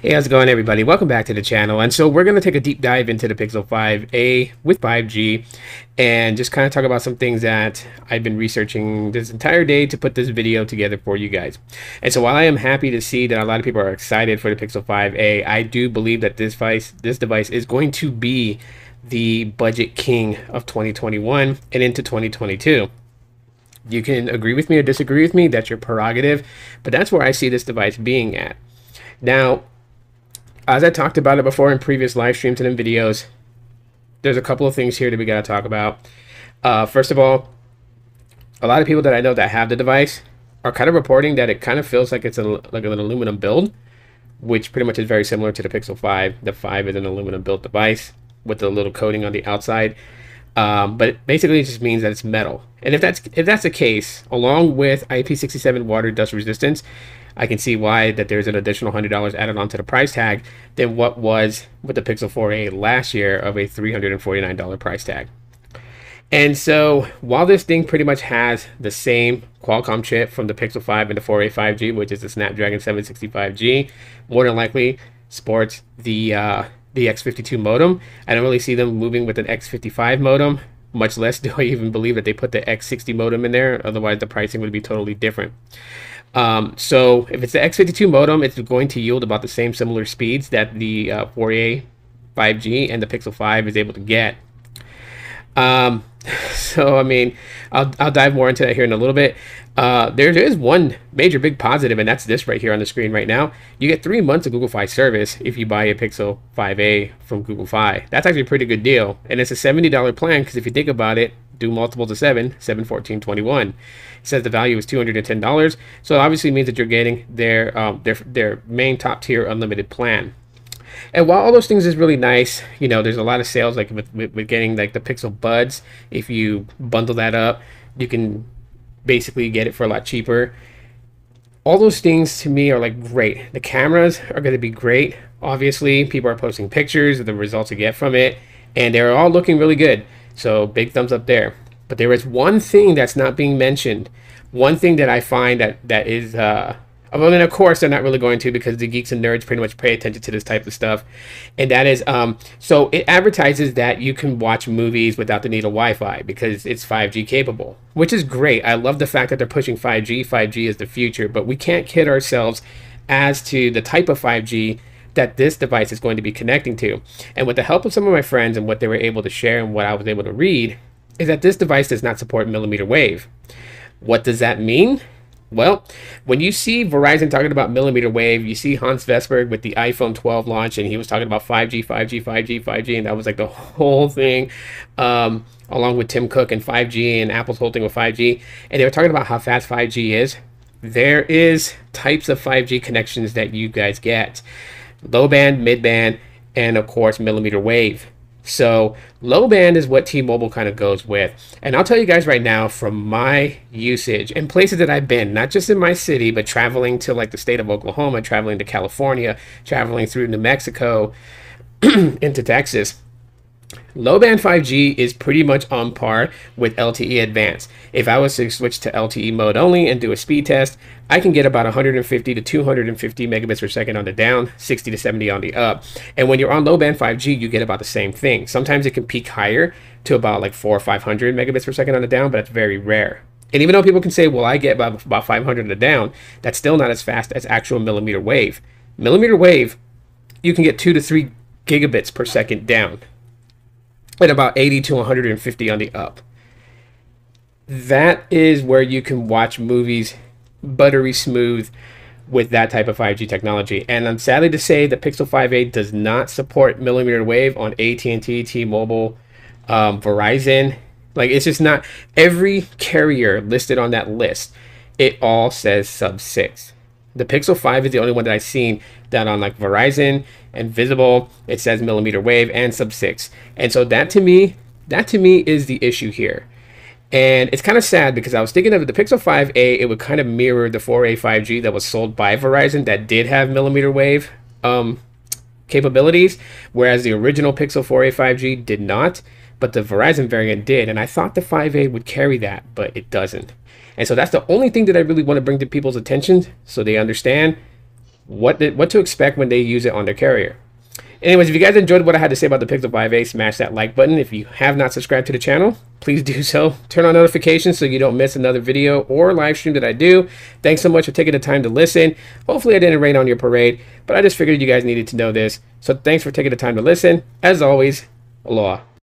Hey, how's it going, everybody? Welcome back to the channel. And so we're going to take a deep dive into the Pixel 5a with 5G and just kind of talk about some things that I've been researching this entire day to put this video together for you guys. And so while I am happy to see that a lot of people are excited for the Pixel 5a, I do believe that this device is going to be the budget king of 2021 and into 2022. You can agree with me or disagree with me, that's your prerogative, but that's where I see this device being at. Now, as I talked about it before in previous live streams and in videos, there's a couple of things here that we got to talk about. First of all, a lot of people that I know that have the device are kind of reporting that it kind of feels like it's like an aluminum build, which pretty much is very similar to the Pixel 5. The 5 is an aluminum built device with a little coating on the outside. But basically it just means that it's metal. And if that's the case, along with IP67 water dust resistance, I can see why that there's an additional $100 added onto the price tag than what was with the Pixel 4a last year of a $349 price tag. And so while this thing pretty much has the same Qualcomm chip from the Pixel 5 and the 4a 5G, which is the Snapdragon 765G, more than likely sports the X52 modem. I don't really see them moving with an X55 modem, much less do I even believe that they put the X60 modem in there. Otherwise, the pricing would be totally different. So if it's the X52 modem, it's going to yield about the same similar speeds that the 4a 5G and the Pixel 5 is able to get. So I mean, I'll dive more into that here in a little bit. There is one major big positive, and that's this right here on the screen right now. You get 3 months of Google Fi service if you buy a Pixel 5a from Google Fi. That's actually a pretty good deal, and it's a $70 plan because if you think about it, do multiples of 7, 14, 21. It says the value is $210, so it obviously means that you're getting their main top tier unlimited plan. And while all those things is really nice, you know, there's a lot of sales like with getting like the Pixel Buds. If you bundle that up, you can basically get it for a lot cheaper. All those things to me are like great. The cameras are going to be great. Obviously, people are posting pictures of the results you get from it, and they're all looking really good. So big thumbs up there. But there is one thing that's not being mentioned. One thing that I find that is I mean, of course, they're not really going to because the geeks and nerds pretty much pay attention to this type of stuff. And that is, so it advertises that you can watch movies without the need of Wi-Fi because it's 5G capable, which is great. I love the fact that they're pushing 5G. 5G is the future, but we can't kid ourselves as to the type of 5G that this device is going to be connecting to. And with the help of some of my friends and what they were able to share and what I was able to read, is that this device does not support mmWave. What does that mean? Well, when you see Verizon talking about mmWave, you see Hans Vestberg with the iPhone 12 launch, and he was talking about 5G, 5G, 5G, 5G, and that was like the whole thing, along with Tim Cook and 5G and Apple's whole thing with 5G, and they were talking about how fast 5G is. There is types of 5G connections that you guys get. Low band, mid band, and of course mmWave. So low band is what T-Mobile kind of goes with. And I'll tell you guys right now from my usage and places that I've been, not just in my city, but traveling to like the state of Oklahoma, traveling to California, traveling through New Mexico into Texas. Low band 5G is pretty much on par with LTE Advanced. If I was to switch to LTE mode only and do a speed test, I can get about 150 to 250 megabits per second on the down, 60 to 70 on the up. And when you're on low band 5G, you get about the same thing. Sometimes it can peak higher to about like 400 or 500 megabits per second on the down, but that's very rare. And even though people can say, well, I get about 500 on the down, that's still not as fast as actual mmWave. mmWave, you can get 2 to 3 gigabits per second down, at about 80 to 150 on the up. That is where you can watch movies buttery smooth with that type of 5G technology. And I'm sadly to say the Pixel 5a does not support mmWave on AT&T, T-Mobile, Verizon. Like, it's just not. Every carrier listed on that list, it all says sub 6. The Pixel 5 is the only one that I've seen that on like Verizon and Visible, it says mmWave and sub 6. And so that to me is the issue here. And it's kind of sad because I was thinking of the Pixel 5a, it would kind of mirror the 4a 5G that was sold by Verizon that did have mmWave capabilities, whereas the original Pixel 4a 5G did not, but the Verizon variant did. And I thought the 5a would carry that, but it doesn't. And so that's the only thing that I really want to bring to people's attention so they understand what to expect when they use it on their carrier. Anyways, if you guys enjoyed what I had to say about the Pixel 5a, smash that like button. If you have not subscribed to the channel, please do so. Turn on notifications so you don't miss another video or live stream that I do. Thanks so much for taking the time to listen. Hopefully I didn't rain on your parade, but I just figured you guys needed to know this. So thanks for taking the time to listen. As always, aloha.